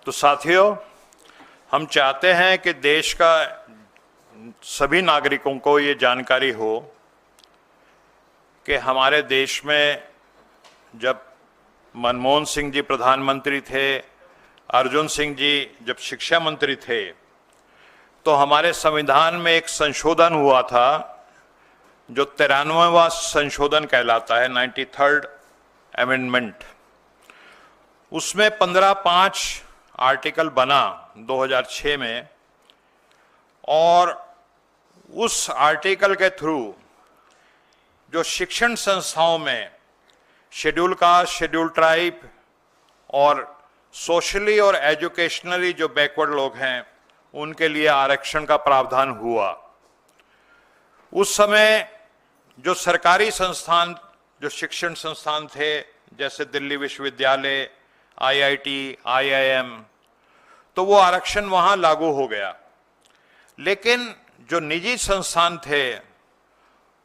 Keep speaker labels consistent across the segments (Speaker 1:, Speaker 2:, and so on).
Speaker 1: तो साथियों, हम चाहते हैं कि देश का सभी नागरिकों को ये जानकारी हो कि हमारे देश में जब मनमोहन सिंह जी प्रधानमंत्री थे, अर्जुन सिंह जी जब शिक्षा मंत्री थे, तो हमारे संविधान में एक संशोधन हुआ था जो 93वां संशोधन कहलाता है, 93rd अमेंडमेंट। उसमें 15(5) आर्टिकल बना 2006 में, और उस आर्टिकल के थ्रू जो शिक्षण संस्थाओं में शेड्यूल कास्ट, शेड्यूल ट्राइब और सोशली और एजुकेशनली जो बैकवर्ड लोग हैं उनके लिए आरक्षण का प्रावधान हुआ। उस समय जो सरकारी संस्थान, जो शिक्षण संस्थान थे, जैसे दिल्ली विश्वविद्यालय, IIT, IIM, तो वो आरक्षण वहां लागू हो गया। लेकिन जो निजी संस्थान थे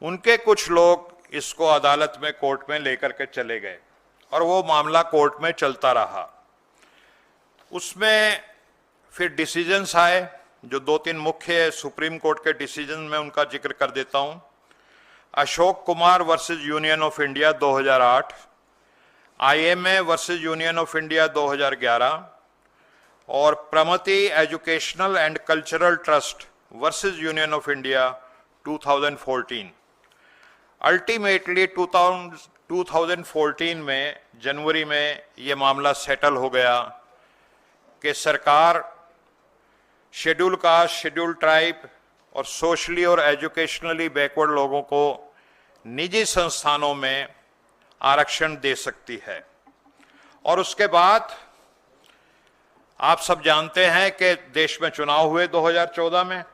Speaker 1: उनके कुछ लोग इसको अदालत में, कोर्ट में लेकर के चले गए और वो मामला कोर्ट में चलता रहा। उसमें फिर डिसीजंस आए, जो 2-3 मुख्य सुप्रीम कोर्ट के डिसीजन में उनका जिक्र कर देता हूं। Ashok Kumar versus union of India 2008, IMA versus union of India 2011 और Pramati educational and cultural trust versus union of India 2014। Ultimately 2014 में जनवरी में ये मामला सेटल हो गया कि सरकार शेड्यूल कास्ट, शेड्यूल ट्राइब और सोशली और एजुकेशनली बैकवर्ड लोगों को निजी संस्थानों में आरक्षण दे सकती है। और उसके बाद आप सब जानते हैं कि देश में चुनाव हुए 2014 में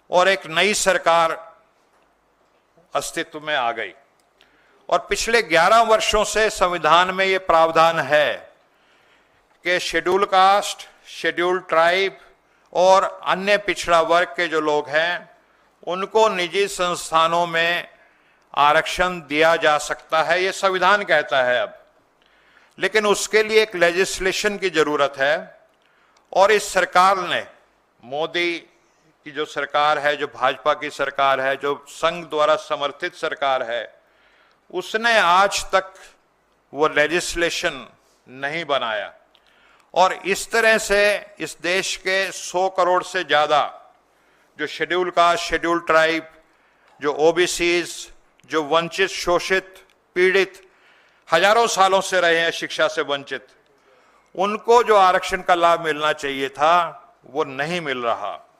Speaker 1: और एक नई सरकार अस्तित्व में आ गई। और पिछले 11 वर्षों से संविधान में ये प्रावधान है कि शेड्यूल कास्ट, शेड्यूल ट्राइब और अन्य पिछड़ा वर्ग के जो लोग हैं उनको निजी संस्थानों में आरक्षण दिया जा सकता है, ये संविधान कहता है अब। लेकिन उसके लिए एक लेजिस्लेशन की जरूरत है, और इस सरकार ने, मोदी की जो सरकार है, जो भाजपा की सरकार है, जो संघ द्वारा समर्थित सरकार है, उसने आज तक वो लेजिस्लेशन नहीं बनाया। और इस तरह से इस देश के 100 करोड़ से ज्यादा जो शेड्यूल कास्ट, शेड्यूल ट्राइब, जो OBCs, जो वंचित, शोषित, पीड़ित हजारों सालों से रहे हैं शिक्षा से वंचित, उनको जो आरक्षण का लाभ मिलना चाहिए था वो नहीं मिल रहा।